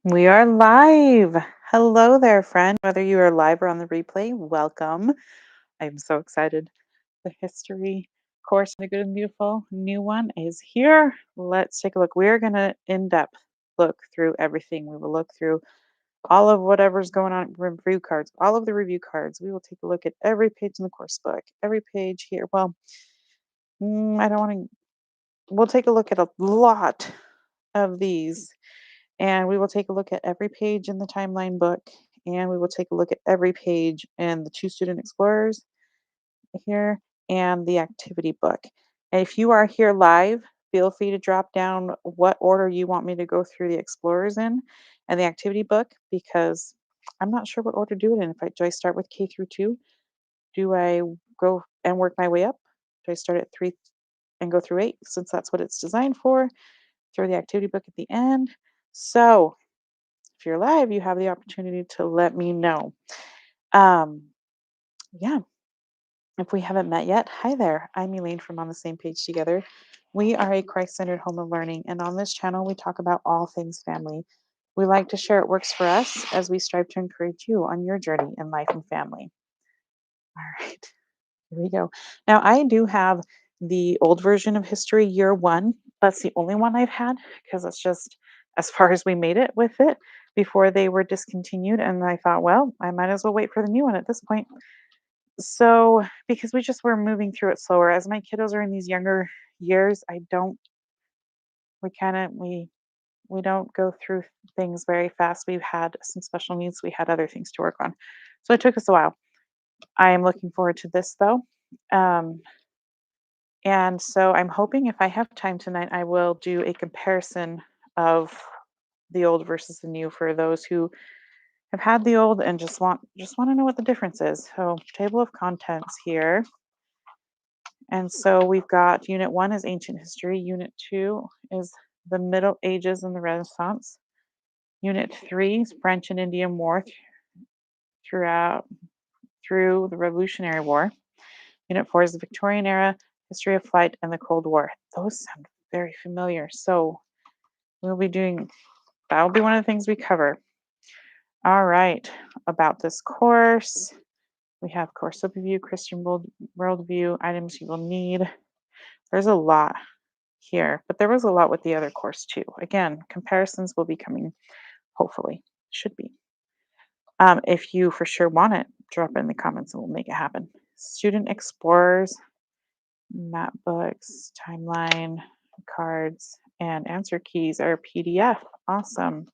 We are live. Hello there, friend. Whether you are live or on the replay, welcome. I'm so excited. The history course, The Good and Beautiful new one is here. Let's take a look. We're going to in-depth look through everything. We will look through all of whatever's going on, review cards, all of the review cards. We will take a look at every page in the course book, every page here. Well, I don't want to, we'll take a look at a lot of these. And we will take a look at every page in the timeline book, and we will take a look at every page in the Two Student Explorers here and the activity book. And if you are here live, feel free to drop down what order you want me to go through the Explorers in and the activity book, because I'm not sure what order to do it in. Do I start with K through 2? Do I go and work my way up? Do I start at 3 and go through 8, since that's what it's designed for? Throw the activity book at the end. So if you're live, you have the opportunity to let me know. Um, yeah, if we haven't met yet, hi there. I'm Elaine from On the Same Page Together. We are a Christ-centered home of learning, and on this channel, we talk about all things family. We like to share what works for us as we strive to encourage you on your journey in life and family. All right, here we go. Now, I do have the old version of History Year 1. That's the only one I've had because it's just as far as we made it with it before they were discontinued. And I thought, well, I might as well wait for the new one at this point. So, because we just were moving through it slower. As my kiddos are in these younger years, we kind of, we don't go through things very fast. We've had some special needs. We had other things to work on. So it took us a while. I am looking forward to this though. Um, And so I'm hoping if I have time tonight, I will do a comparison of the old versus the new for those who have had the old and just want to know what the difference is. So table of contents here. And so we've got Unit 1 is ancient history, Unit 2 is the Middle Ages and the Renaissance. Unit 3 is French and Indian War throughout through the Revolutionary War. Unit 4 is the Victorian Era, history of flight, and the Cold War. Those sound very familiar. So that will be one of the things we cover. All right, about this course, we have course overview, Christian worldview, items you will need. There's a lot here, but there was a lot with the other course too. Again, comparisons will be coming, hopefully, should be. If you for sure want it, drop it in the comments and we'll make it happen. Student Explorers, map books, timeline, cards, and answer keys are PDF. Awesome.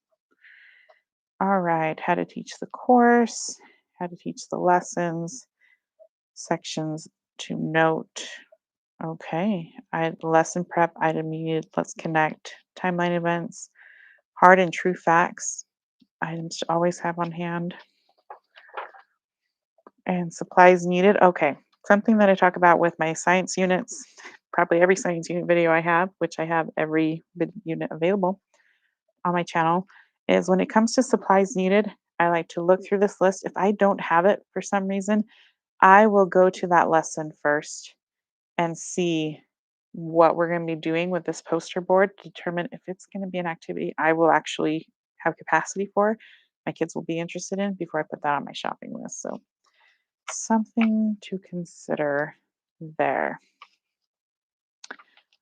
All right, how to teach the course, how to teach the lessons, sections to note. Okay, lesson prep, item needed, let's connect, timeline events, hard and true facts, items to always have on hand, and supplies needed. Okay, something that I talk about with my science units, probably every science unit video I have, which I have every unit available on my channel, is when it comes to supplies needed, I like to look through this list. If I don't have it for some reason, I will go to that lesson first and see what we're going to be doing with this poster board to determine if it's going to be an activity I will actually have capacity for, my kids will be interested in before I put that on my shopping list. So something to consider there.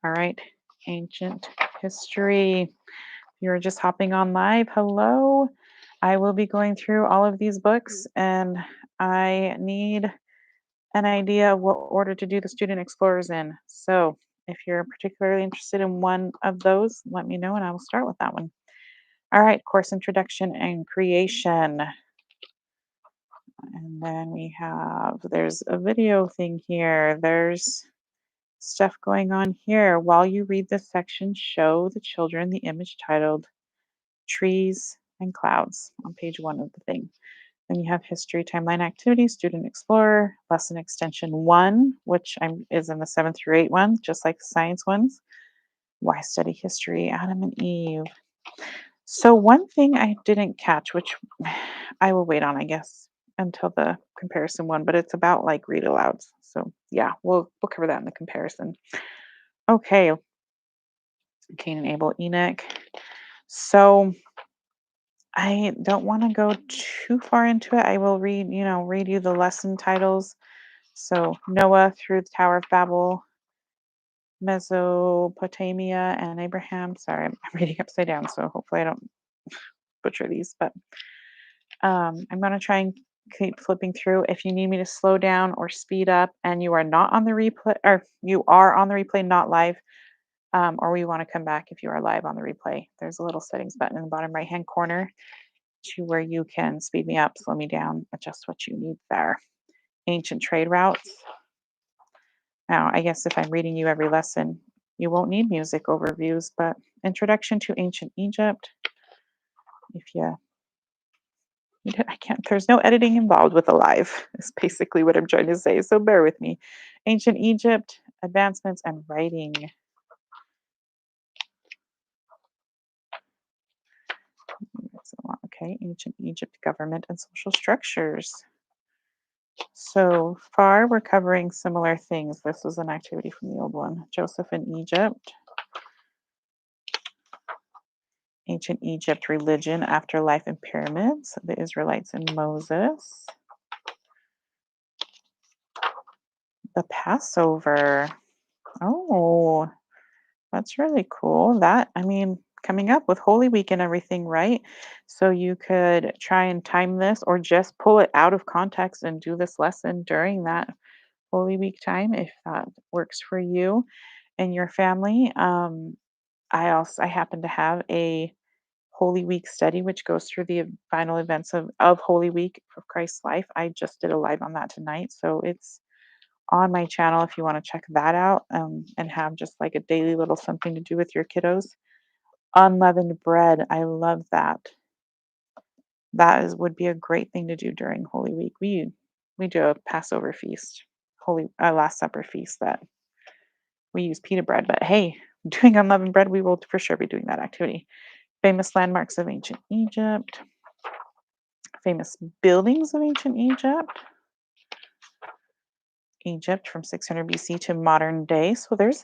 All right, ancient history. You're just hopping on live, hello. I will be going through all of these books and I need an idea of what order to do the Student Explorers in. So if you're particularly interested in one of those, let me know and I will start with that one. All right, course introduction and creation. And then there's a video thing here. There's stuff going on here. While you read this section, show the children the image titled Trees and Clouds on page 1 of the thing. Then you have history, timeline, activity, student explorer, lesson extension 1, which is in the 7 through 8 one, just like the science ones. Why study history, Adam and Eve. So one thing I didn't catch, which I will wait on, I guess, until the comparison one, but it's about like read alouds. So yeah, we'll cover that in the comparison. Okay. Cain and Abel, Enoch. So I don't want to go too far into it. I will read you the lesson titles. So Noah through the Tower of Babel, Mesopotamia, and Abraham. Sorry, I'm reading upside down, so hopefully I don't butcher these. But I'm going to try and keep flipping through. If you need me to slow down or speed up, and you are not on the replay, or you are on the replay, not live, or we want to come back if you are live on the replay, there's a little settings button in the bottom right hand corner to where you can speed me up, slow me down, adjust what you need there. Ancient trade routes. Now, I guess if I'm reading you every lesson, you won't need music overviews, but Introduction to Ancient Egypt. If I can't, there's no editing involved with a live, is basically what I'm trying to say. So bear with me. Ancient Egypt, advancements and writing. Okay, Ancient Egypt government and social structures. So far, we're covering similar things. This was an activity from the old one. Joseph in Egypt. Ancient Egypt religion, afterlife, and pyramids. The Israelites and Moses. The Passover. Oh, that's really cool. Coming up with Holy Week and everything, right? So you could try and time this or just pull it out of context and do this lesson during that Holy Week time if that works for you and your family. I happen to have a Holy Week study which goes through the final events of Holy Week of Christ's life. I just did a live on that tonight, so it's on my channel if you want to check that out, and have just like a daily little something to do with your kiddos. Unleavened bread, I love that. Would be a great thing to do during Holy Week. We do a Passover feast, Holy Last Supper feast that we use pita bread. But hey, doing unleavened bread, we will for sure be doing that activity. Famous landmarks of ancient Egypt. Famous buildings of ancient Egypt. Egypt from 600 BC to modern day. So there's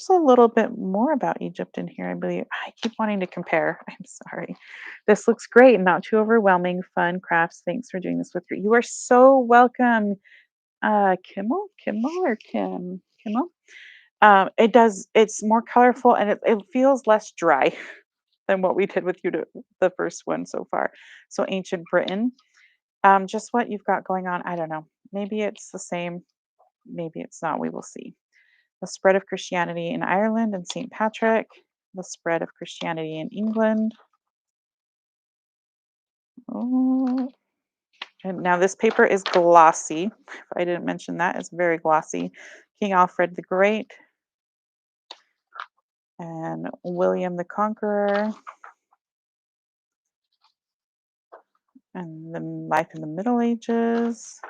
a little bit more about Egypt in here, I believe. I keep wanting to compare. I'm sorry. This looks great and not too overwhelming. Fun crafts. Thanks for doing this with me. You are so welcome. Kimmel or Kim? Kimmel? It's more colorful and it feels less dry than what we did with you to the first one so far. So ancient Britain. Just what you've got going on, I don't know. Maybe it's the same. Maybe it's not. We will see. The spread of Christianity in Ireland and St. Patrick. The spread of Christianity in England. Oh, and now this paper is glossy. If I didn't mention that, it's very glossy. King Alfred the Great and William the Conqueror and the life in the Middle Ages.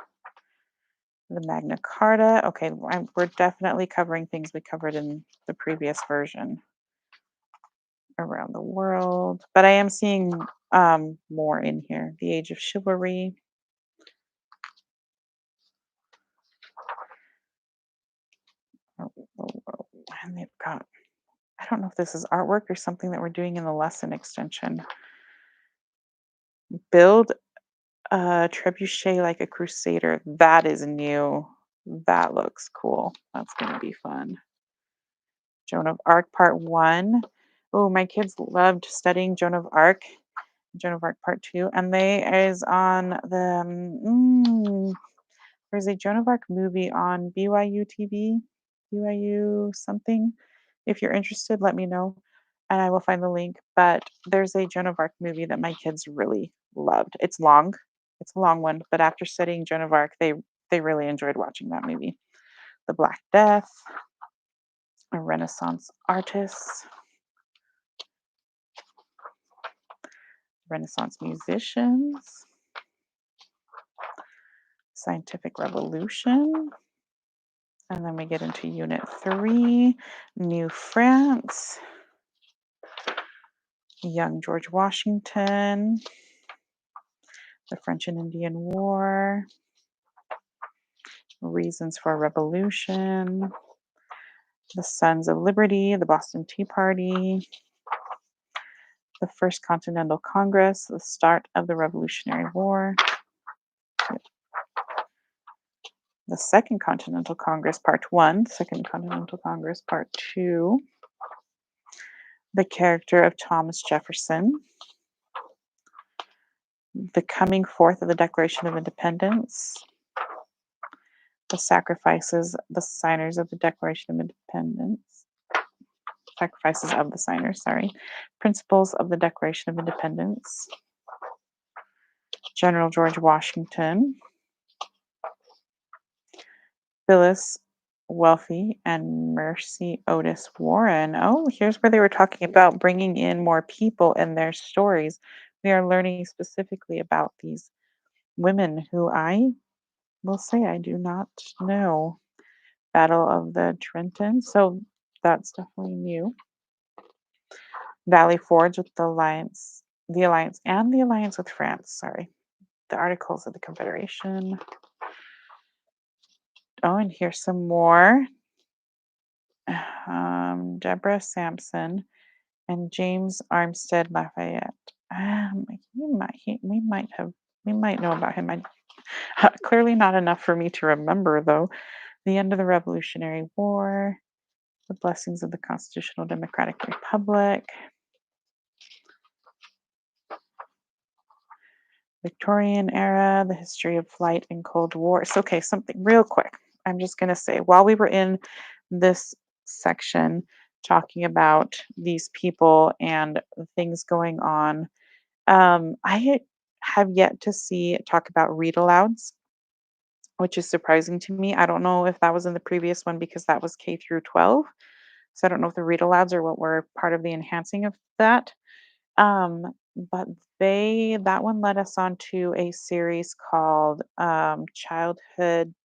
The Magna Carta. Okay, we're definitely covering things we covered in the previous version. Around the world, but I am seeing more in here. The Age of Chivalry. Oh, oh, oh. And they've got, I don't know if this is artwork or something that we're doing in the lesson extension. Build a trebuchet like a crusader. That is new. That looks cool. That's going to be fun. Joan of Arc Part 1. Oh, my kids loved studying Joan of Arc. Joan of Arc Part 2. And they is on the there's a Joan of Arc movie on BYU TV, BYU something. If you're interested, let me know and I will find the link. But there's a Joan of Arc movie that my kids really loved. It's long. It's a long one, but after studying Joan of Arc, they really enjoyed watching that movie. The Black Death, a Renaissance artist, Renaissance musicians, scientific revolution. And then we get into Unit 3, New France, young George Washington, the French and Indian War, reasons for revolution, the Sons of Liberty, the Boston Tea Party, The First Continental Congress, the start of the Revolutionary War. The Second Continental Congress, Part 1, Second Continental Congress, Part 2. The character of Thomas Jefferson. The coming forth of the Declaration of Independence. The sacrifices, the signers of the Declaration of Independence. Sacrifices of the signers, sorry. Principles of the Declaration of Independence. General George Washington. Phyllis Welfy and Mercy Otis Warren. Oh, here's where they were talking about bringing in more people and their stories. We are learning specifically about these women who I will say I do not know. Battle of the Trenton. So that's definitely new. Valley Forge with the Alliance and the alliance with France. Sorry. The Articles of the Confederation. Oh, and here's some more. Deborah Sampson and James Armstead Lafayette. We might know about him. Clearly not enough for me to remember, though. The end of the Revolutionary War, the blessings of the Constitutional Democratic Republic, Victorian Era, the history of flight and Cold War. So, okay, something real quick. I'm just going to say, while we were in this section talking about these people and things going on, I have yet to see talk about read alouds, which is surprising to me. I don't know if that was in the previous one because that was K through 12. So I don't know if the read alouds are what were part of the enhancing of that. But that one led us on to a series called Childhood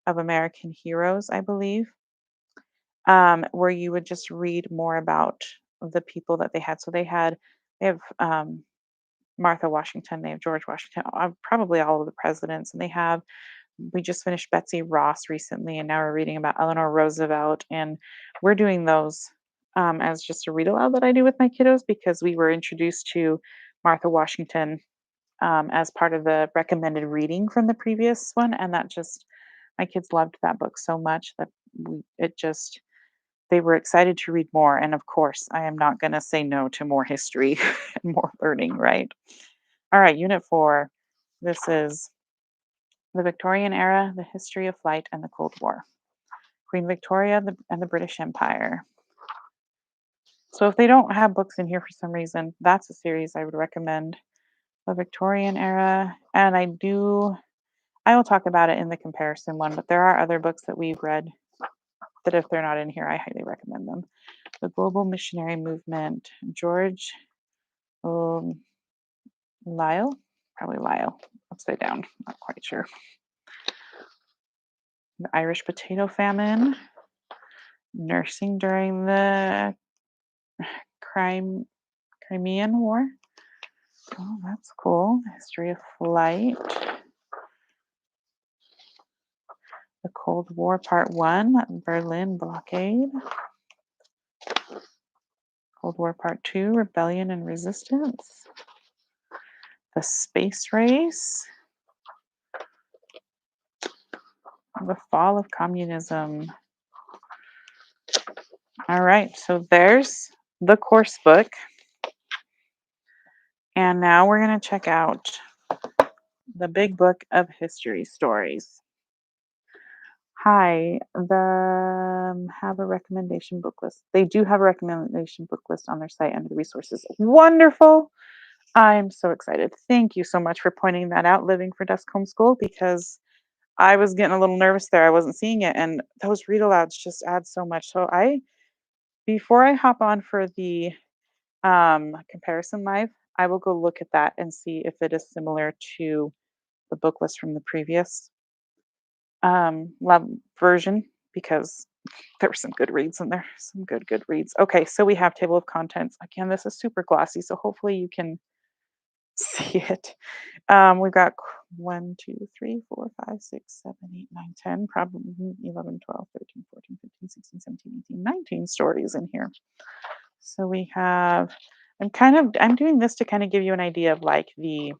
of American Heroes, I believe, where you would just read more about the people that they had. So they have Martha Washington, they have George Washington, probably all of the presidents, and we just finished Betsy Ross recently, and now we're reading about Eleanor Roosevelt, and we're doing those as just a read aloud that I do with my kiddos because we were introduced to Martha Washington as part of the recommended reading from the previous one, and my kids loved that book so much that they were excited to read more. And of course, I am not going to say no to more history and more learning, right? All right, Unit 4. This is the Victorian Era, the history of flight and the Cold War. Queen Victoria and the British Empire. So if they don't have books in here for some reason, that's a series I would recommend. The Victorian Era. And I will talk about it in the comparison one, but there are other books that we've read that if they're not in here, I highly recommend them. The Global Missionary Movement. George Lyle? Probably Lyle. Upside down. Not quite sure. The Irish Potato Famine. Nursing during the Crimean War. Oh, that's cool. The history of flight. The Cold War Part 1, Berlin Blockade. Cold War Part 2, Rebellion and Resistance. The Space Race. The Fall of Communism. All right, so there's the course book. And now we're going to check out the big book of history stories. Hi, have a recommendation book list. They do have a recommendation book list on their site under the resources. Wonderful. I'm so excited. Thank you so much for pointing that out, Living for Dusk Homeschool, because I was getting a little nervous there. I wasn't seeing it. And those read alouds just add so much. So before I hop on for the comparison live, I will go look at that and see if it is similar to the book list from the previous lab version, because there were some good reads in there, some good reads. Okay, so we have table of contents. Again, this is super glossy, so hopefully you can see it. We've got 1, 2, 3, 4, 5, 6, 7, 8, 9, 10, probably 11, 12, 13, 14, 15, 16, 17, 18, 19 stories in here. So we have I'm doing this to kind of give you an idea of like the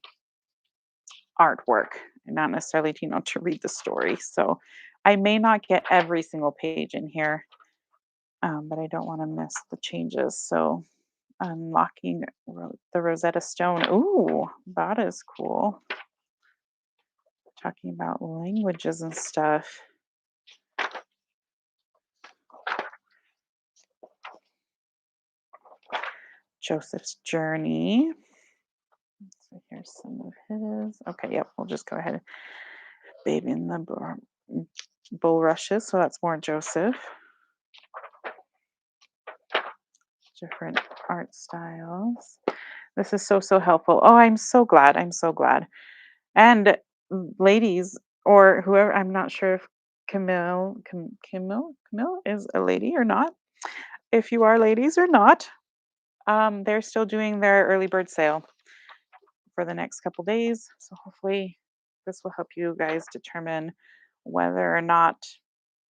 artwork, and not necessarily to read the story. So I may not get every single page in here, but I don't want to miss the changes. So unlocking the Rosetta Stone. Ooh, that is cool. Talking about languages and stuff. Joseph's journey. So here's some of his. Okay, yep, we'll just go ahead. Baby in the bulrushes. So that's more Joseph. Different art styles. This is so, so helpful. Oh, I'm so glad. I'm so glad. And ladies, or whoever, I'm not sure if Camille is a lady or not. If you are ladies or not, they're still doing their early bird sale for the next couple days. So hopefully this will help you guys determine whether or not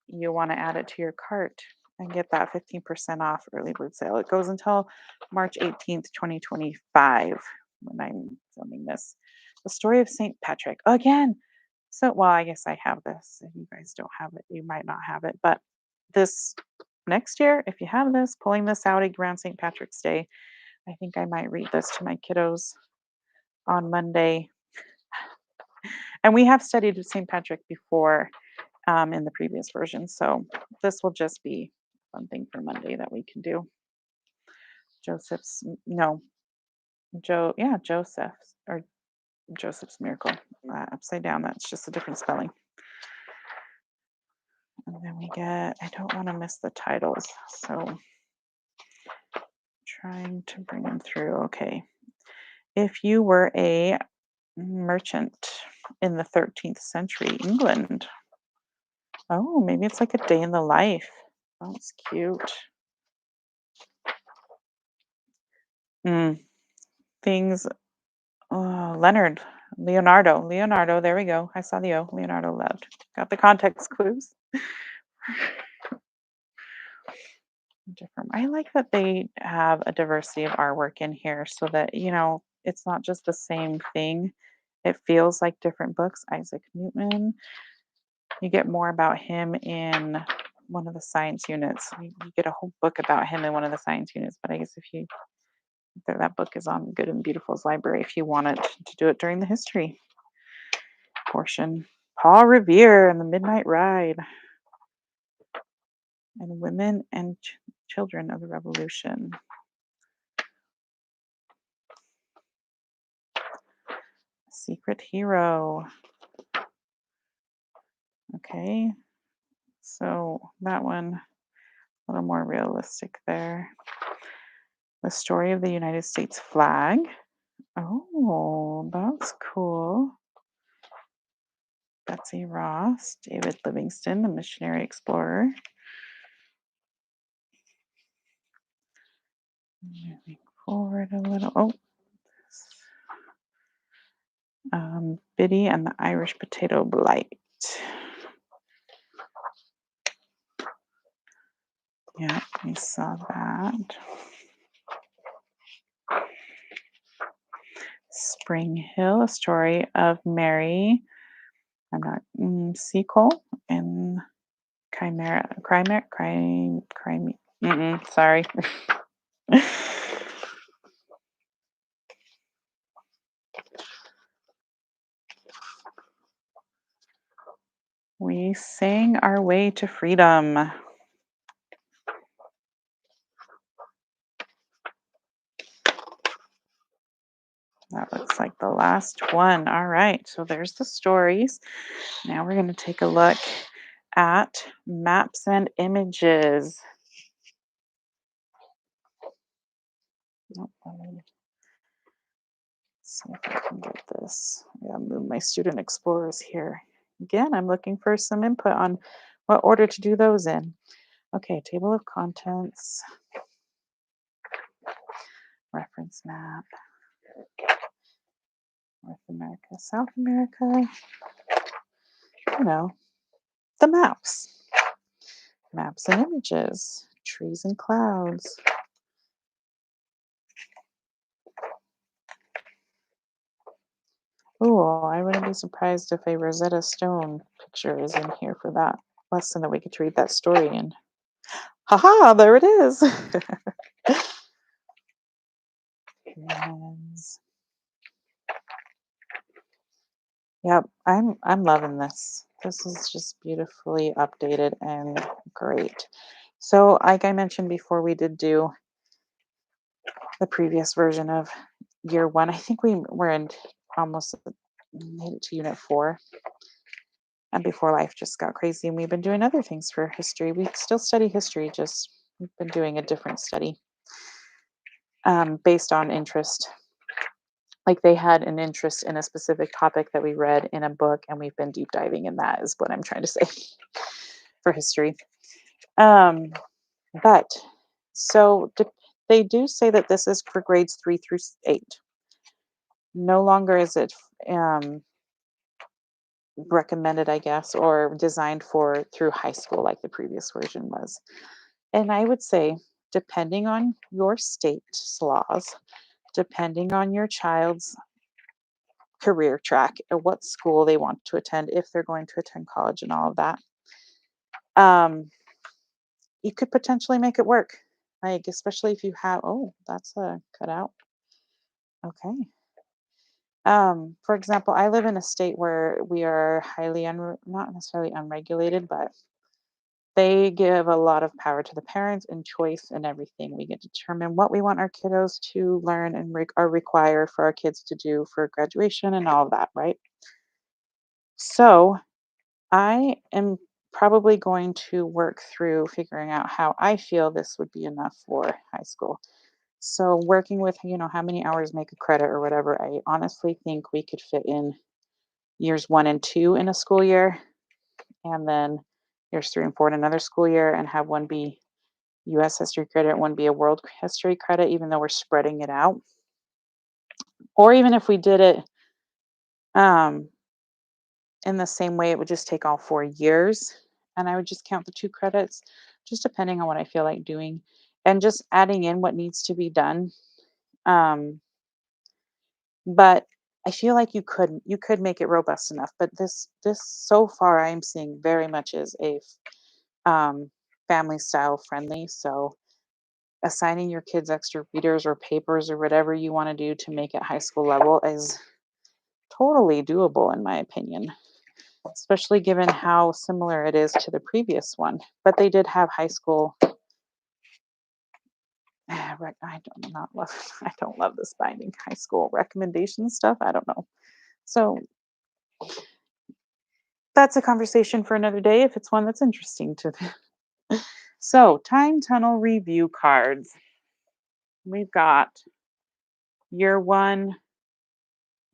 you want to add it to your cart and get that 15% off early bird sale. It goes until March 18th, 2025 when I'm filming this. The story of St. Patrick. Again. So, well, I guess I have this. If you guys don't have it, you might not have it. But this next year, if you have this, pulling this out around St. Patrick's Day, I think I might read this to my kiddos on Monday. And we have studied St. Patrick before in the previous version. So this will just be a fun thing for Monday that we can do. Joseph's, no, Joseph's, or Joseph's Miracle. Upside down, that's just a different spelling. And then we get, I don't want to miss the titles. So trying to bring them through. Okay. If you were a merchant in the 13th century England. Oh, maybe it's like a day in the life. That's cute. Things. Oh, Leonardo. There we go. I saw the O. Leonardo loved. Got the context clues. Different. I like that they have a diversity of artwork in here so that, it's not just the same thing. It feels like different books. Isaac Newton. You get more about him in one of the science units. You get a whole book about him in one of the science units. But I guess that book is on Good and Beautiful's library if you wanted to do it during the history portion. Paul Revere and the Midnight Ride. And Women and Children of the Revolution. Secret Hero. Okay, so that one a little more realistic there. The Story of the United States Flag. Oh, that's cool. Betsy Ross, David Livingstone, the missionary explorer. Moving forward a little. Oh, Biddy and the Irish Potato Blight. Yeah, we saw that. Spring Hill, a story of Mary. I'm not Seacole and Chimera. Sorry. We sang our way to freedom. That looks like the last one. All right, so there's the stories. Now we're going to take a look at maps and images. Let me see if I can get this. I gotta move my student explorers here. Again, I'm looking for some input on what order to do those in. Okay, table of contents, reference map, North America, South America, the maps. Maps and images, trees and clouds. Oh, I wouldn't be surprised if a Rosetta Stone picture is in here for that lesson that we get to read that story in. Haha, there it is. Yes. Yep, I'm loving this. This is just beautifully updated and great. So, like I mentioned before, we did do the previous version of year one. I think we were in almost made it to unit four, and before life just got crazy, and we've been doing other things for history. We still study history, just we've been doing a different study based on interest. Like they had an interest in a specific topic that we read in a book, and we've been deep diving in that, is what I'm trying to say for history. Um, but so they do say that this is for grades 3 through 8. No longer is it um, recommended, I guess, or designed for through high school like the previous version was. And I would say, depending on your state's laws, depending on your child's career track or what school they want to attend, if they're going to attend college and all of that, um, you could potentially make it work. Like, especially if you have, oh, that's a cutout. Okay. For example, I live in a state where we are highly, not necessarily unregulated, but they give a lot of power to the parents and choice and everything. We get to determine what we want our kiddos to learn and or require for our kids to do for graduation and all of that, right? So I am probably going to work through figuring out how I feel this would be enough for high school. So working with, how many hours make a credit or whatever, I honestly think we could fit in years 1 and 2 in a school year, and then years 3 and 4 in another school year, and have one be US history credit, one be a world history credit, even though we're spreading it out. Or even if we did it um, in the same way, it would just take all 4 years, and I would just count the 2 credits, just depending on what I feel like doing, and just adding in what needs to be done. Um, but I feel like you could make it robust enough. But this so far I'm seeing very much is um, family style friendly. So assigning your kids extra readers or papers or whatever you want to do to make it high school level is totally doable in my opinion, especially given how similar it is to the previous one. But they did have high school. I don't not love. I don't love this binding high school recommendation stuff. I don't know. So that's a conversation for another day if it's one that's interesting to them. So time tunnel review cards. We've got year one.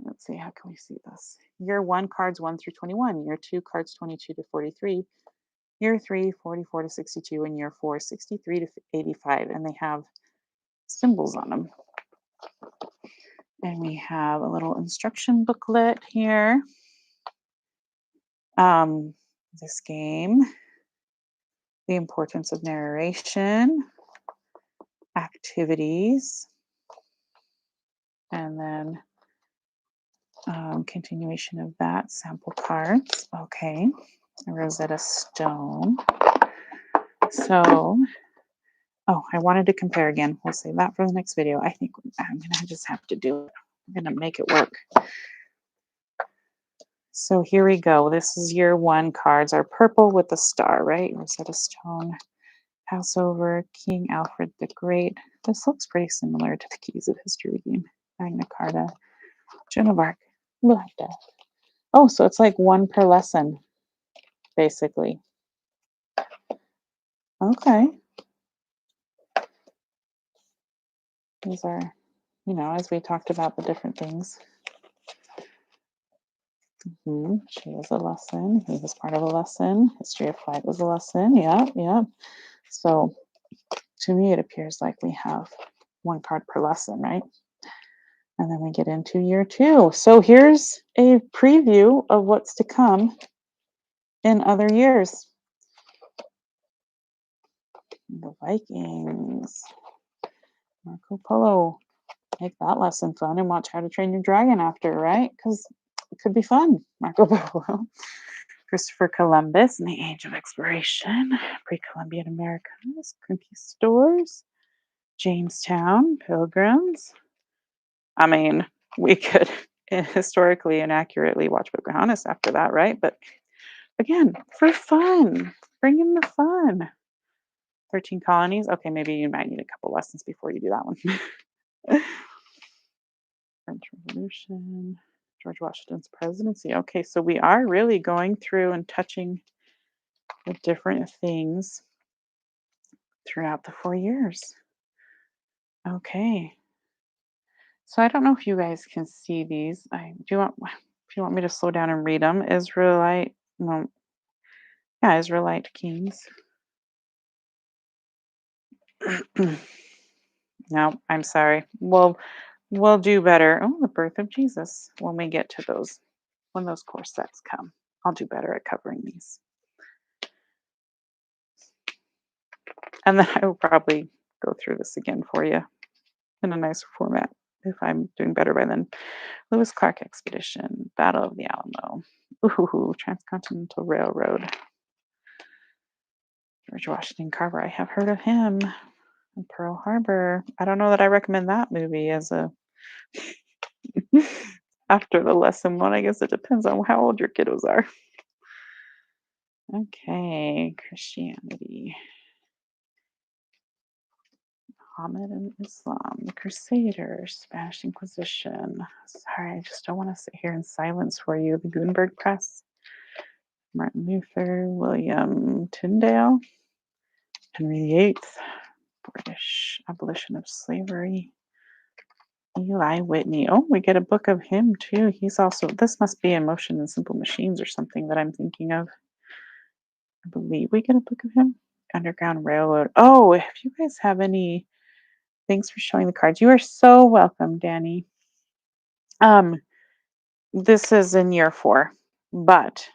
Let's see, how can we see this? Year one cards 1 through 21, year two cards 22 to 43, year three 44 to 62, and year four 63 to 85. And they have symbols on them. And we have a little instruction booklet here. This game, the importance of narration, activities, and then continuation of that, sample cards. Okay, Rosetta Stone. So, oh, I wanted to compare again. We'll save that for the next video. I think I'm going to just have to do it. I'm going to make it work. So here we go. This is year one cards are purple with the star, right? Rosetta Stone, Passover, King Alfred the Great. This looks pretty similar to the Keys of History game. Magna Carta, Joan of Arc, Black Death. Oh, so it's like one per lesson, basically. Okay. These are, as we talked about the different things. She was a lesson. He was part of a lesson. History of Flight was a lesson. Yeah, yeah. So to me, it appears like we have one card per lesson, right? And then we get into year two. So here's a preview of what's to come in other years. The Vikings, Marco Polo. Make that lesson fun and watch How to Train Your Dragon after, right? Because it could be fun. Marco Polo. Christopher Columbus and the Age of Exploration. Pre-Columbian Americas. Conquistadors. Jamestown. Pilgrims. I mean, we could historically and accurately watch Pocahontas after that, right? But again, for fun. Bring in the fun. 13 colonies. Okay, maybe you might need a couple lessons before you do that one. French Revolution, George Washington's presidency. Okay, so we are really going through and touching the different things throughout the 4 years. Okay. So I don't know if you guys can see these. If you want me to slow down and read them, Israelite kings. No, I'm sorry. We'll do better. Oh, the birth of Jesus when we get to those, when those course sets come. I'll do better at covering these. And then I will probably go through this again for you in a nicer format if I'm doing better by then. Lewis Clark Expedition, Battle of the Alamo, ooh, Transcontinental Railroad, George Washington Carver. I have heard of him. And Pearl Harbor. I don't know that I recommend that movie as a after the lesson one. I guess it depends on how old your kiddos are. Okay, Christianity. Muhammad and Islam, the Crusaders, Spanish Inquisition. Sorry, I just don't want to sit here in silence for you. The Gutenberg Press, Martin Luther, William Tyndale, Henry VIII, British abolition of slavery, Eli Whitney. Oh, we get a book of him too. He's also, this must be in Motion and Simple Machines or something that I'm thinking of. I believe we get a book of him. Underground Railroad. Oh, if you guys have any, thanks for showing the cards. You are so welcome, Danny. This is in year 4, but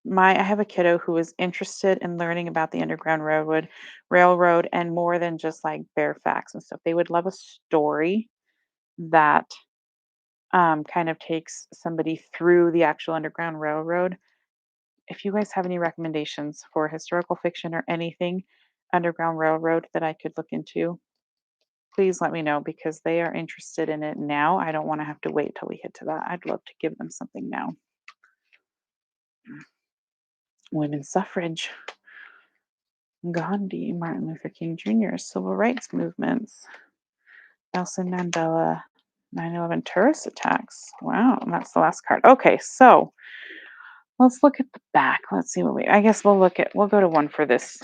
I have a kiddo who is interested in learning about the Underground Railroad and more than just like bare facts and stuff. They would love a story that kind of takes somebody through the actual Underground Railroad. If you guys have any recommendations for historical fiction or anything Underground Railroad that I could look into, please let me know because they are interested in it now. I don't want to have to wait till we hit to that. I'd love to give them something now. Women's suffrage. Gandhi, Martin Luther King Jr., civil rights movements, Nelson Mandela, 9/11 terrorist attacks. Wow, and that's the last card. Okay, so let's look at the back. Let's see I guess we'll go to one for this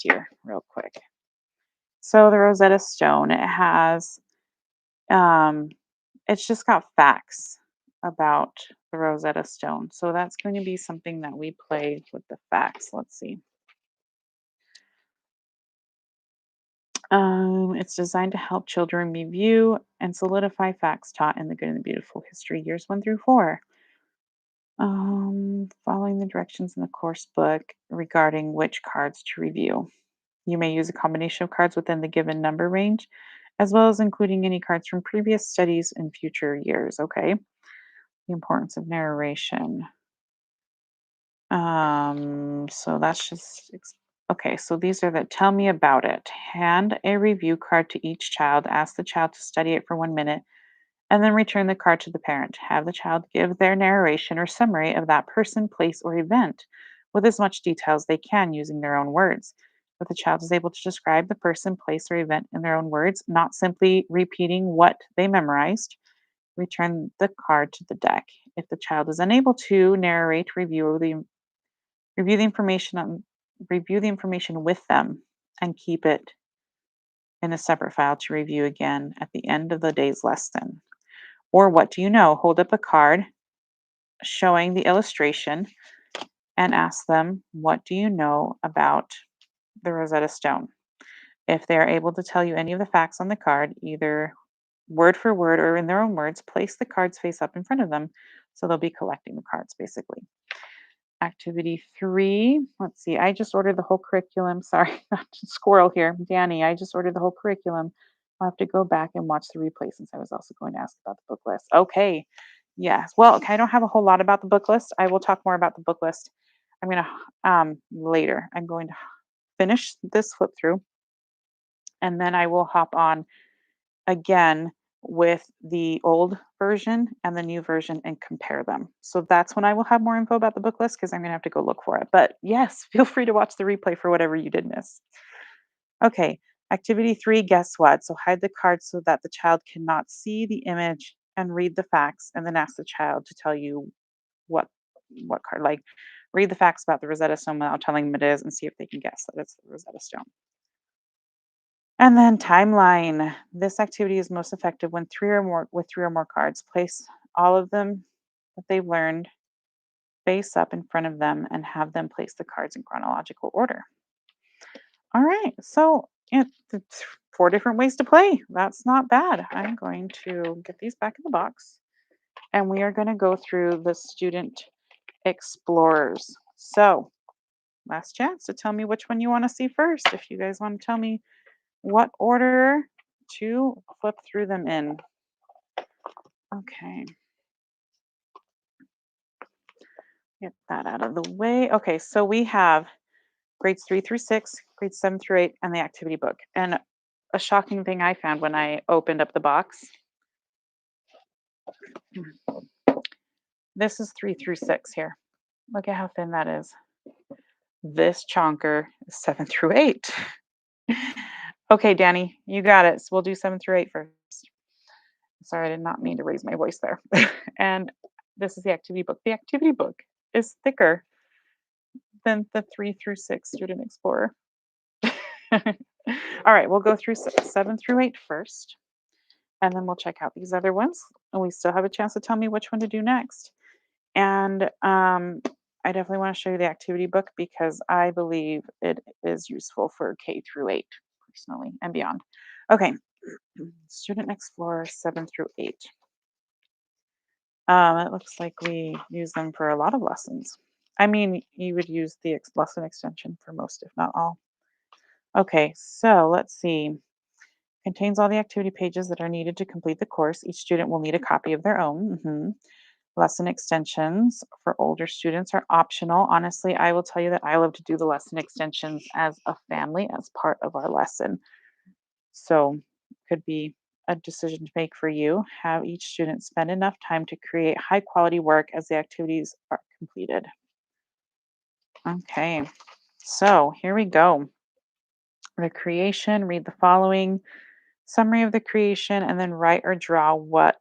year real quick. So the Rosetta Stone, it has, it's just got facts about the Rosetta Stone. So that's going to be something that we play with the facts. Let's see. It's designed to help children review and solidify facts taught in the Good and the Beautiful History years 1 through 4. Following the directions in the course book regarding which cards to review. You may use a combination of cards within the given number range, as well as including any cards from previous studies in future years. Okay. The importance of narration. So that's just okay. So these are the tell me about it. Hand a review card to each child. Ask the child to study it for 1 minute, and then return the card to the parent. Have the child give their narration or summary of that person, place, or event with as much detail as they can using their own words. If the child is able to describe the person, place, or event in their own words, not simply repeating what they memorized, return the card to the deck. If the child is unable to narrate, review the information with them and keep it in a separate file to review again at the end of the day's lesson. Or what do you know? Hold up a card showing the illustration and ask them, what do you know about the Rosetta Stone? If they are able to tell you any of the facts on the card, either word for word or in their own words, place the cards face up in front of them. So they'll be collecting the cards basically. Activity 3. Let's see. I just ordered the whole curriculum. Sorry, squirrel here. Danny, I just ordered the whole curriculum. I'll have to go back and watch the replay since I was also going to ask about the book list. Okay. Yes. Well, okay, I don't have a whole lot about the book list. I will talk more about the book list. I'm gonna later. I'm going to finish this flip through, and then I will hop on again with the old version and the new version and compare them. So that's when I will have more info about the book list because I'm gonna have to go look for it. But yes, feel free to watch the replay for whatever you did miss. Okay, activity three, guess what? So hide the card so that the child cannot see the image and read the facts, and then ask the child to tell you what what card. Like read the facts about the Rosetta Stone without telling them it is, and see if they can guess that it's the Rosetta Stone. And then timeline. This activity is most effective when three or more cards. Place all of them that they've learned face up in front of them and have them place the cards in chronological order. All right. So it's four different ways to play. That's not bad. I'm going to get these back in the box and we are going to go through the student explorers. So last chance to tell me which one you want to see first. If you guys want to tell me what order to flip through them in. Okay, get that out of the way. Okay, so we have grades 3 through 6, grades 7 through 8, and the activity book. And a shocking thing I found when I opened up the box, this is 3 through 6 here. Look at how thin that is. This chonker is 7 through 8. Okay, Danny, you got it. So we'll do 7 through 8 first. Sorry, I did not mean to raise my voice there. And this is the activity book. The activity book is thicker than the 3 through 6 Student Explorer. All right, we'll go through 7 through 8 first, and then we'll check out these other ones. And we still have a chance to tell me which one to do next. And I definitely want to show you the activity book because I believe it is useful for K through 8 personally and beyond. Okay, Student Explorer 7 through 8. It looks like we use them for a lot of lessons. I mean, you would use the lesson extension for most, if not all. Okay, so let's see. Contains all the activity pages that are needed to complete the course. Each student will need a copy of their own. Lesson extensions for older students are optional. Honestly, I will tell you that I love to do the lesson extensions as a family, as part of our lesson. So, could be a decision to make for you. Have each student spend enough time to create high quality work as the activities are completed. Okay, so here we go. The creation, read the following summary of the creation, and then write or draw what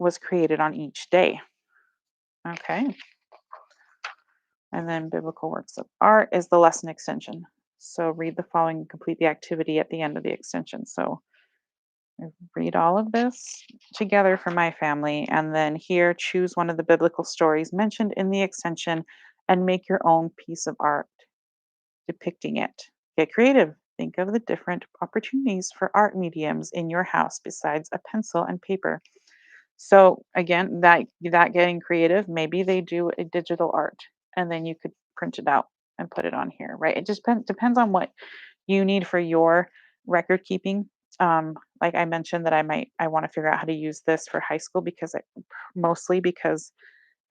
was created on each day. Okay. And then biblical works of art is the lesson extension. So read the following and complete the activity at the end of the extension. So I read all of this together for my family. And then here, choose one of the biblical stories mentioned in the extension and make your own piece of art depicting it. Get creative. Think of the different opportunities for art mediums in your house besides a pencil and paper. So again, that getting creative, maybe they do a digital art and then you could print it out and put it on here, right? It just depends on what you need for your record keeping. Like I mentioned that I want to figure out how to use this for high school because mostly because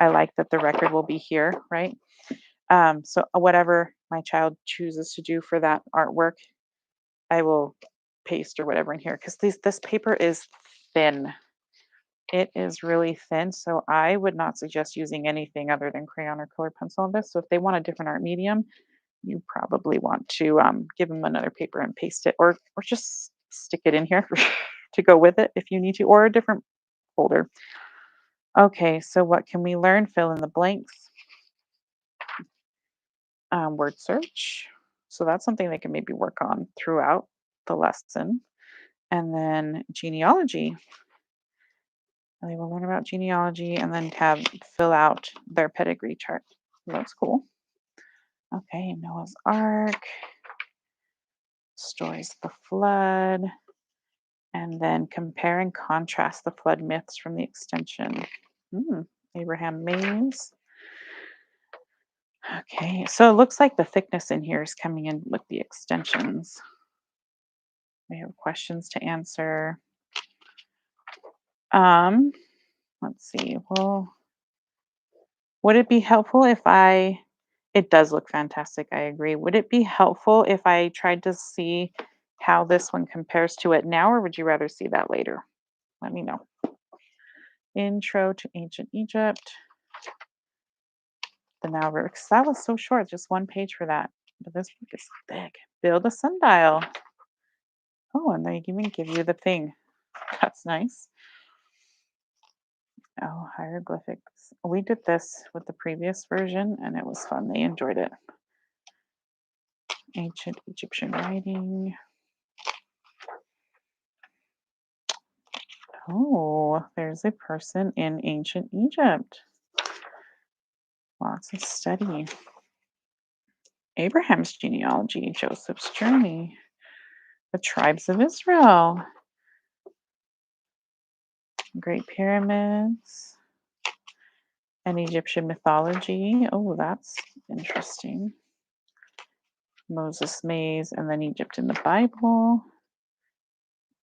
I like that the record will be here, right? So whatever my child chooses to do for that artwork, I will paste or whatever in here because this paper is thin. It is really thin, so I would not suggest using anything other than crayon or colored pencil on this. So if they want a different art medium, you probably want to give them another paper and paste it, or just stick it in here to go with it if you need to, or a different folder. Okay, so what can we learn? Fill in the blanks. Word search. So that's something they can maybe work on throughout the lesson. And then genealogy. They will learn about genealogy and then fill out their pedigree chart. That's cool. Okay, Noah's Ark, stories of the flood, and then compare and contrast the flood myths from the extension. Abraham Mays. Okay, so it looks like the thickness in here is coming in with the extensions. We have questions to answer. Let's see. Well, would it be helpful if it does look fantastic, I agree. Would it be helpful if I tried to see how this one compares to it now, or would you rather see that later? Let me know. Intro to Ancient Egypt. The Now Works. That was so short, just one page for that. But this book is thick. Build a sundial. Oh, and they even give you the thing. That's nice. Oh, hieroglyphics. We did this with the previous version and it was fun. They enjoyed it. Ancient Egyptian writing. Oh, there's a person in ancient Egypt. Lots of study. Abraham's genealogy, Joseph's journey, the tribes of Israel, Great Pyramids, and Egyptian mythology. Oh, that's interesting. Moses' maze, and then Egypt in the Bible.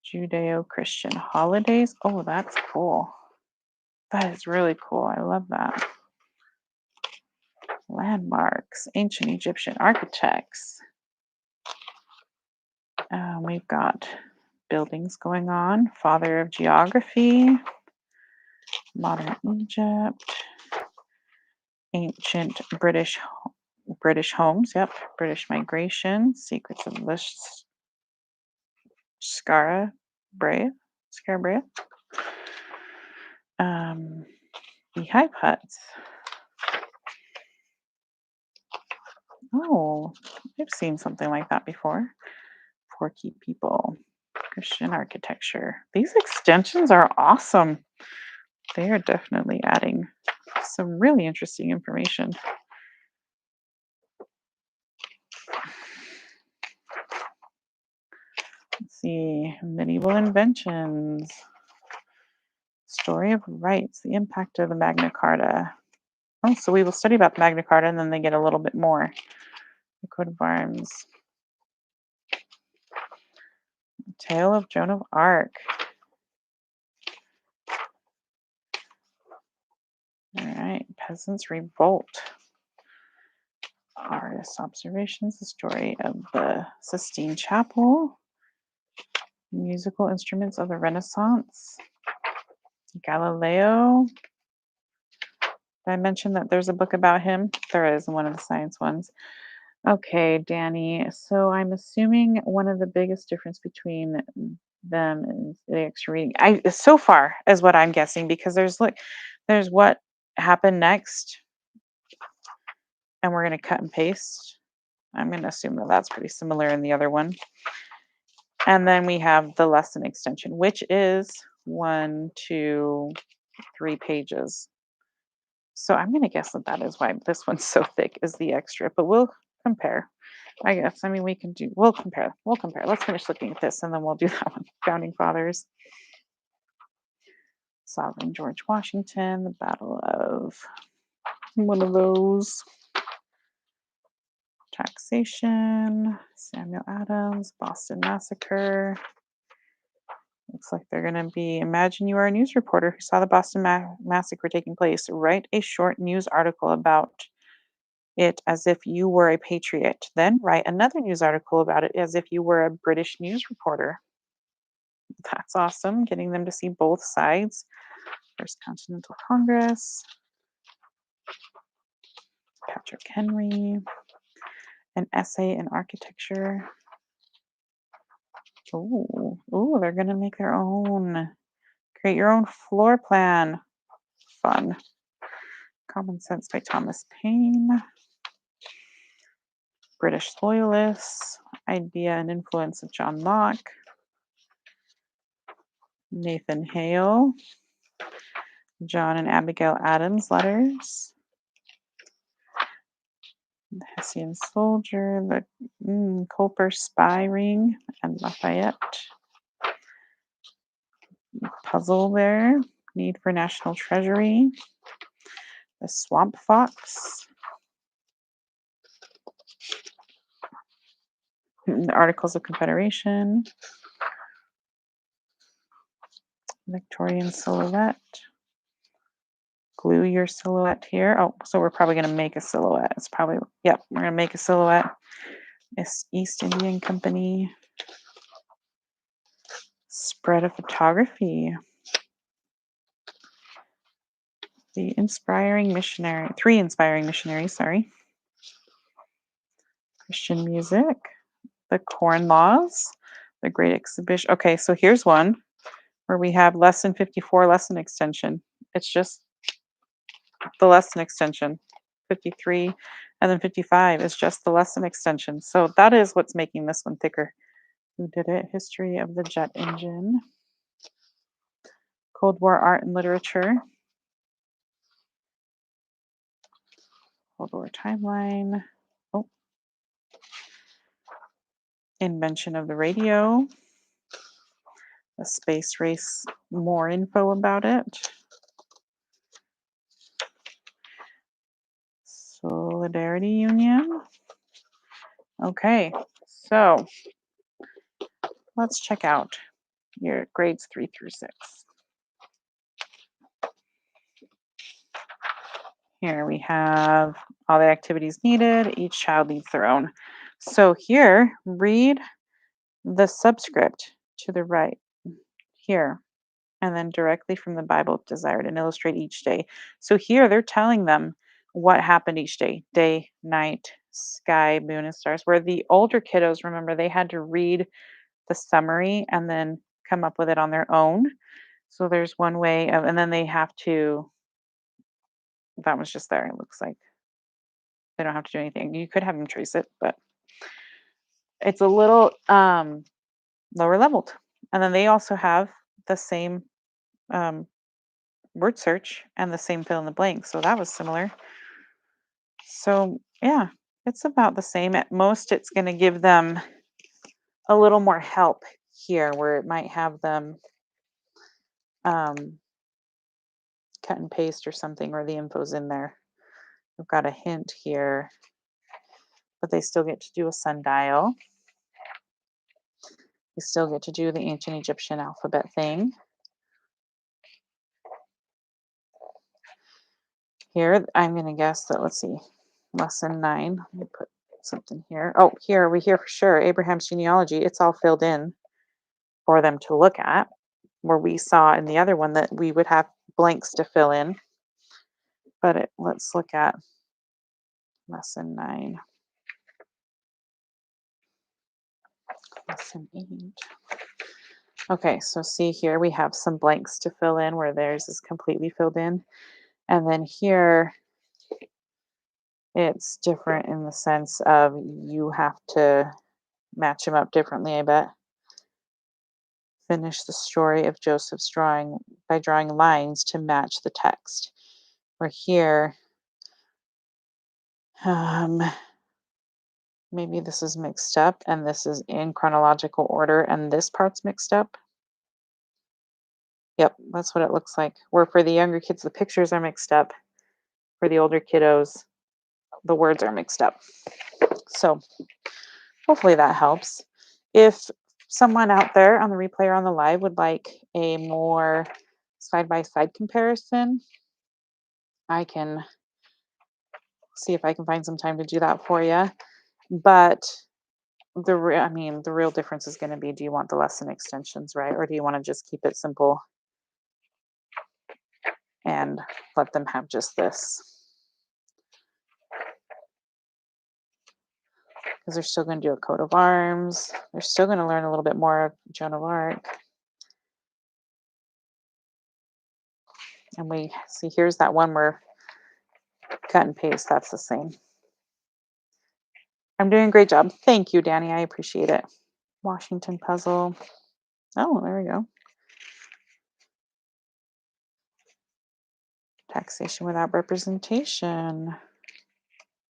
Judeo-Christian holidays. Oh, that's cool. That is really cool. I love that. Landmarks, ancient Egyptian architects. We've got buildings going on. Father of geography. Modern Egypt. Ancient British homes. Yep. British migration. Secrets of the Skara Brea. Beehive huts. Oh, I've seen something like that before. Porky people. Christian architecture. These extensions are awesome. They are definitely adding some really interesting information. Let's see. Medieval inventions. Story of rights. The impact of the Magna Carta. Oh, so we will study about the Magna Carta and then they get a little bit more. The coat of arms. Tale of Joan of Arc. All right. Peasants' revolt. Artist observations. The story of the Sistine Chapel. Musical instruments of the Renaissance. Galileo. Did I mention that there's a book about him? There is, one of the science ones. Okay, Danny. So I'm assuming one of the biggest difference between them is the extra reading. So far is what I'm guessing, because there's what happened next, and we're going to cut and paste. I'm going to assume that that's pretty similar in the other one. And then we have the lesson extension, which is 1, 2, 3 pages. So I'm going to guess that is why this one's so thick, is the extra, but we'll compare. I guess. I mean, we'll compare. Let's finish looking at this and then we'll do that one. Founding Fathers. Sovereign George Washington, the Battle of one of those. Taxation, Samuel Adams, Boston Massacre. Looks like they're going to be, imagine you are a news reporter who saw the Boston Massacre taking place. Write a short news article about it as if you were a patriot. Then write another news article about it as if you were a British news reporter. That's awesome, getting them to see both sides. First Continental Congress. Patrick Henry. An essay in architecture. Ooh, they're going to make their own. Create your own floor plan. Fun. Common Sense by Thomas Paine. British Loyalists. Idea and Influence of John Locke. Nathan Hale. John and Abigail Adams letters. The Hessian Soldier. The Culper Spy Ring and Lafayette. Puzzle there. Need for National Treasury. The Swamp Fox. The Articles of Confederation. Victorian Silhouette. glue your silhouette here. Oh, so we're probably going to make a silhouette. It's probably, yep, we're going to make a silhouette. It's East Indian Company. Spread of photography. The inspiring missionary, 3 inspiring missionaries, sorry. Christian music. The Corn Laws. The Great Exhibition. Okay, so here's one where we have lesson 54, lesson extension. It's just the lesson extension. 53 and then 55 is just the lesson extension. So that is what's making this one thicker. Who did it? History of the jet engine. Cold War art and literature. Cold War timeline. Oh. Invention of the radio. The space race, more info about it. Solidarity Union. Okay, so let's check out your grades 3 through 6. Here we have all the activities needed. Each child needs their own. So here, read the subscript to the right here, and then directly from the Bible desired and illustrate each day. So here they're telling them what happened each day, day, night, sky, moon, and stars. Where the older kiddos, remember, they had to read the summary and then come up with it on their own. So there's one way of, and then they have to, that was just there, it looks like. They don't have to do anything. You could have them trace it, but it's a little lower leveled. And then they also have the same word search and the same fill in the blank. So that was similar. So yeah, it's about the same. At most, it's going to give them a little more help here where it might have them cut and paste or something, or the info's in there. We've got a hint here, but they still get to do a sundial. You still get to do the ancient Egyptian alphabet thing. Here, I'm going to guess that, let's see, lesson 9. Let me put something here. Oh, here, we hear for sure Abraham's genealogy. It's all filled in for them to look at, where we saw in the other one that we would have blanks to fill in. But let's look at lesson 9. Lesson 8. Okay, so see here, we have some blanks to fill in where theirs is completely filled in. And then here, it's different in the sense of you have to match them up differently, I bet. Finish the story of Joseph's drawing by drawing lines to match the text. Where here, maybe this is mixed up and this is in chronological order and this part's mixed up. Yep, that's what it looks like. Where for the younger kids, the pictures are mixed up. For the older kiddos, the words are mixed up. So hopefully that helps. If someone out there on the replay or on the live would like a more side-by-side comparison, I can see if I can find some time to do that for you. But the real difference is going to be, do you want the lesson extensions, right? Or do you want to just keep it simple and let them have just this? Because they're still going to do a coat of arms. They're still going to learn a little bit more of Joan of Arc. And we see, here's that one where cut and paste, that's the same. I'm doing a great job. Thank you, Danny. I appreciate it. Washington puzzle. Oh, there we go. Taxation without representation.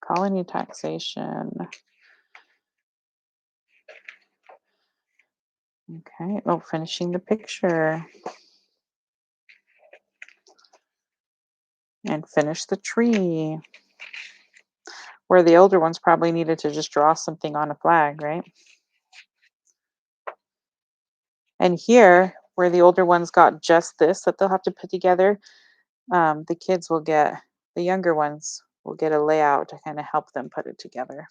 Colony taxation. Okay. Oh, finishing the picture. And finish the tree. Where the older ones probably needed to just draw something on a flag, right? And here, where the older ones got just this that they'll have to put together, The kids will get, the younger ones will get a layout to kind of help them put it together.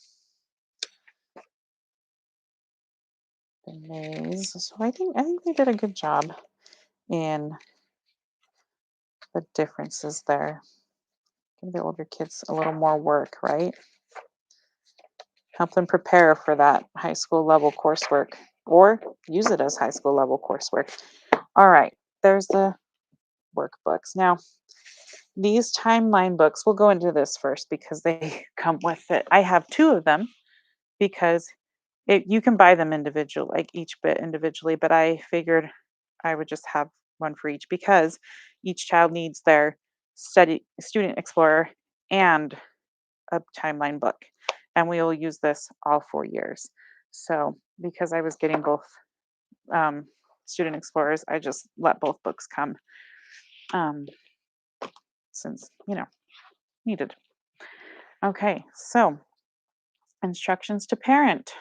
The maze. So I think they did a good job in the differences there. Give the older kids a little more work, right? Help them prepare for that high school level coursework or use it as high school level coursework. All right, there's the workbooks. Now, these timeline books, we'll go into this first because they come with it. I have two of them because you can buy them individual, like each bit individually, but I figured I would just have one for each because each child needs their student explorer and a timeline book, and we will use this all 4 years. So because I was getting both um, student explorers, I just let both books come, um, since needed. Okay, so instructions to parent.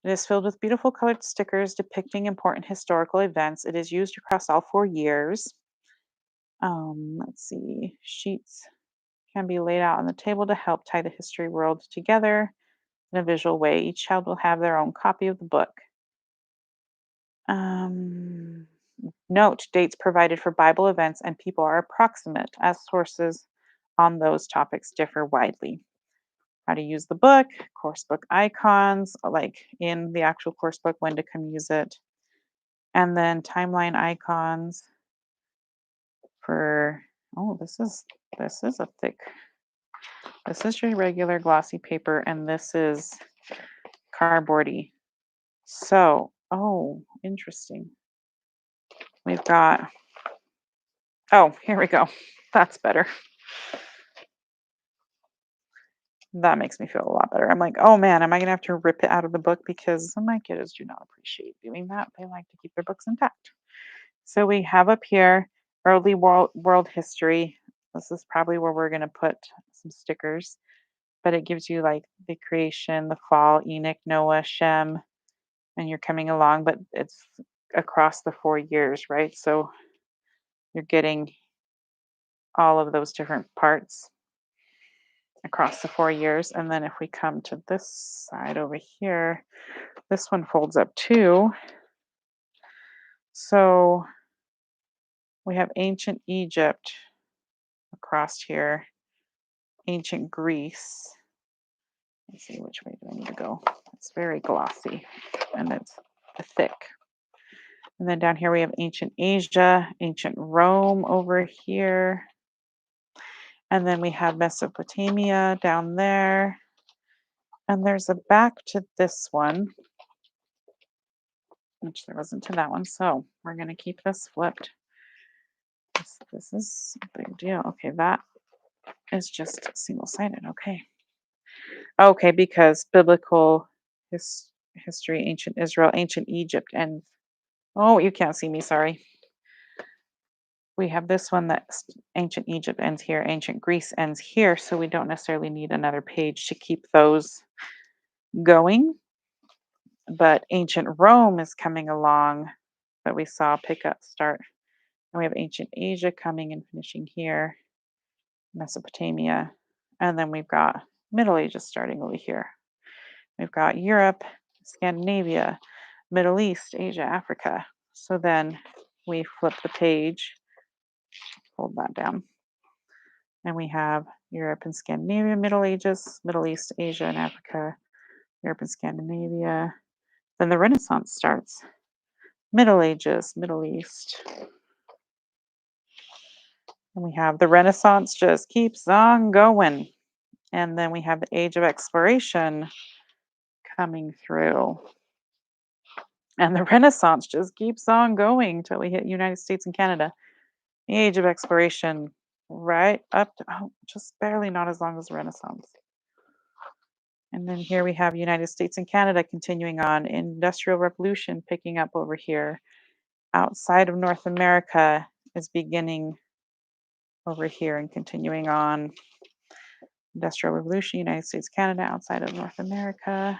It is filled with beautiful colored stickers depicting important historical events. It is used across all 4 years. Let's see, sheets can be laid out on the table to help tie the history world together in a visual way. Each child will have their own copy of the book. Um, Note dates provided for Bible events and people are approximate as sources on those topics differ widely. How to use the book, course book icons, like in the actual course book, when to come use it, and then timeline icons for, oh, this is a thick, this is your regular glossy paper, and this is cardboardy. So, oh, interesting. We've got, oh, here we go. That's better. That makes me feel a lot better. I'm like, oh man, am I gonna have to rip it out of the book because my kids do not appreciate doing that. They like to keep their books intact. So we have up here early world history. This is probably where we're gonna put some stickers, but it gives you like the creation, the fall, Enoch, Noah, Shem, and you're coming along, but it's across the 4 years, right? So you're getting all of those different parts across the 4 years. And then if we come to this side over here, this one folds up too. So we have ancient Egypt across here, ancient Greece. Let's see, which way do I need to go? It's very glossy and it's thick. And then down here we have ancient Asia, ancient Rome over here. And then we have Mesopotamia down there. And there's a back to this one, which there wasn't to that one. So we're going to keep this flipped. This is a big deal. Okay, that is just single-sided. Okay. Okay, because biblical history, ancient Israel, ancient Egypt, and oh, you can't see me, sorry. We have this one that's ancient Egypt ends here, ancient Greece ends here, so we don't necessarily need another page to keep those going. But ancient Rome is coming along that we saw pick up start. And we have ancient Asia coming and finishing here, Mesopotamia, and then we've got Middle Ages starting over here. We've got Europe, Scandinavia, Middle East, Asia, Africa. So then we flip the page, hold that down, and we have Europe and Scandinavia, Middle Ages, Middle East, Asia, and Africa, Europe and Scandinavia. Then the Renaissance starts. Middle Ages, Middle East. And we have the Renaissance just keeps on going. And then we have the Age of Exploration coming through. And the Renaissance just keeps on going till we hit United States and Canada. The Age of Exploration right up to, oh, just barely not as long as the Renaissance. And then here we have United States and Canada continuing on. Industrial Revolution picking up over here. Outside of North America is beginning over here and continuing on. Industrial Revolution, United States, Canada, outside of North America.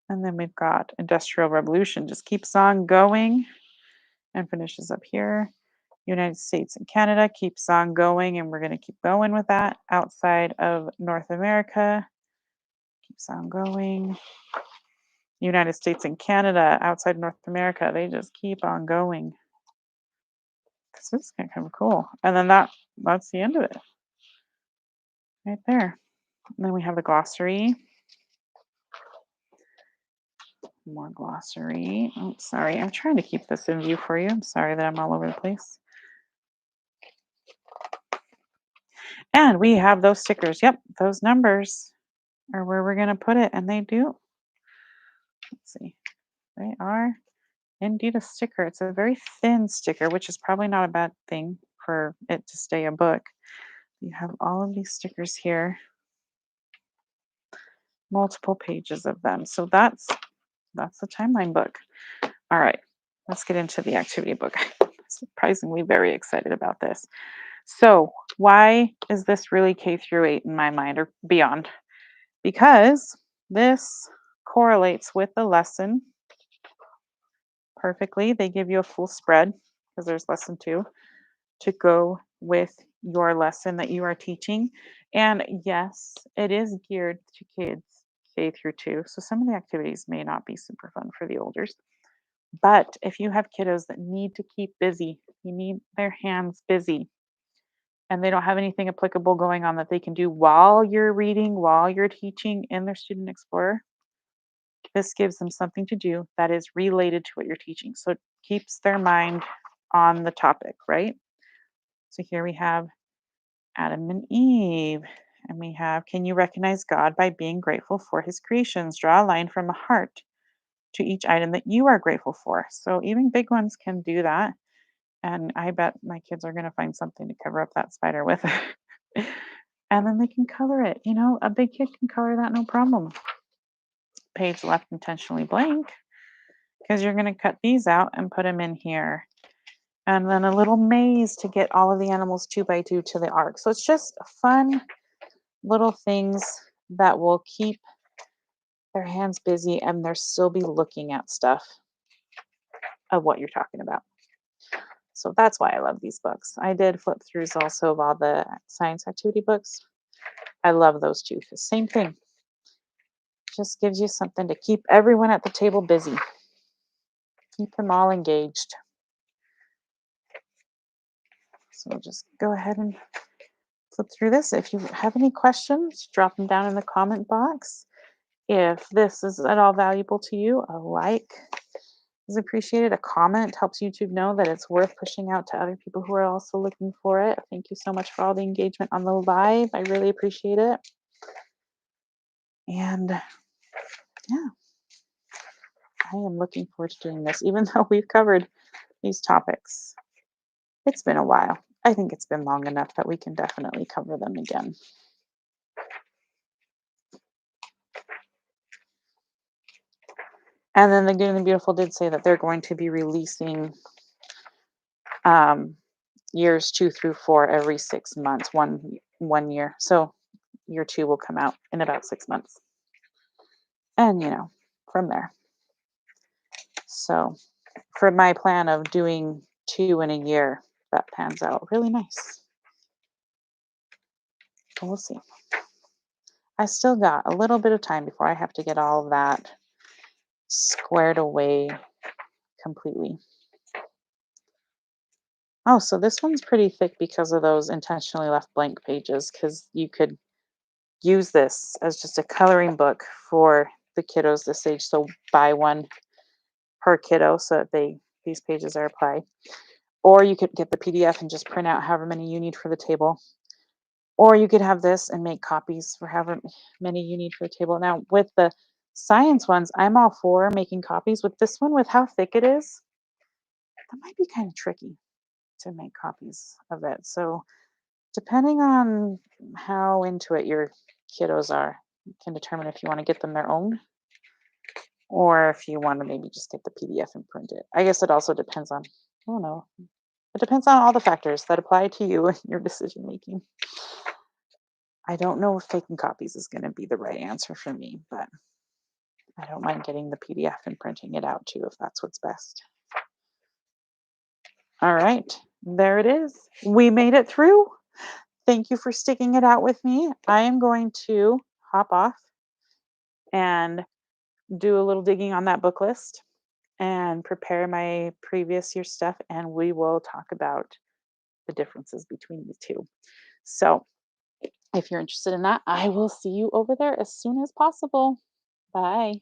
And then we've got Industrial Revolution just keeps on going and finishes up here. United States and Canada keeps on going, and we're going to keep going with that. Outside of North America keeps on going. United States and Canada, outside North America, they just keep on going. This is kind of cool. And then that's the end of it right there. And then we have the glossary. More glossary. Oh, sorry. I'm trying to keep this in view for you. I'm sorry that I'm all over the place. And we have those stickers. Yep, those numbers are where we're going to put it. And they do. Let's see. They are indeed a sticker. It's a very thin sticker, which is probably not a bad thing for it to stay a book. You have all of these stickers here. Multiple pages of them. So that's the timeline book. All right, let's get into the activity book. I'm surprisingly very excited about this. So why is this really K through 8 in my mind or beyond? Because this correlates with the lesson perfectly. They give you a full spread because there's lesson 2 to go with your lesson that you are teaching. And yes, it is geared to kids K through 2. So some of the activities may not be super fun for the olders. But if you have kiddos that need to keep busy, you need their hands busy, and they don't have anything applicable going on that they can do while you're reading, while you're teaching in their Student Explorer, this gives them something to do that is related to what you're teaching. So it keeps their mind on the topic, right? So here we have Adam and Eve. And we have, can you recognize God by being grateful for his creations? Draw a line from a heart to each item that you are grateful for. So even big ones can do that. And I bet my kids are going to find something to cover up that spider with. And then they can color it. You know, a big kid can color that no problem. Page left intentionally blank because you're going to cut these out and put them in here. And then a little maze to get all of the animals 2 by 2 to the ark. So it's just fun little things that will keep their hands busy and they'll still be looking at stuff of what you're talking about. So that's why I love these books. I did flip throughs also of all the science activity books. I love those too. Same thing. Just gives you something to keep everyone at the table busy. Keep them all engaged. So we'll just go ahead and flip through this. If you have any questions, drop them down in the comment box. If this is at all valuable to you, a like is appreciated. A comment helps YouTube know that it's worth pushing out to other people who are also looking for it. Thank you so much for all the engagement on the live. I really appreciate it. And yeah, I am looking forward to doing this, even though we've covered these topics. It's been a while. I think it's been long enough that we can definitely cover them again. And then the Good and the Beautiful did say that they're going to be releasing years 2 through 4 every 6 months, one year. So year 2 will come out in about 6 months. And, you know, from there. So for my plan of doing 2 in a year, that pans out really nice. We'll see. I still got a little bit of time before I have to get all of that squared away completely. Oh, so this one's pretty thick because of those intentionally left blank pages, because you could use this as just a coloring book for the kiddos this age. So buy one per kiddo so that these pages are applied. Or you could get the PDF and just print out however many you need for the table. Or you could have this and make copies for however many you need for the table. Now, with the science ones, I'm all for making copies. With this one, with how thick it is, that might be kind of tricky to make copies of it. So depending on how into it your kiddos are, you can determine if you want to get them their own or if you want to maybe just get the PDF and print it. I guess it also depends on, I don't know, it depends on all the factors that apply to you and your decision making. I don't know if taking copies is going to be the right answer for me, but I don't mind getting the PDF and printing it out too if that's what's best. All right. There it is. We made it through. Thank you for sticking it out with me. I am going to hop off and do a little digging on that book list and prepare my previous year stuff, and we will talk about the differences between the two. So, if you're interested in that, I will see you over there as soon as possible. Bye.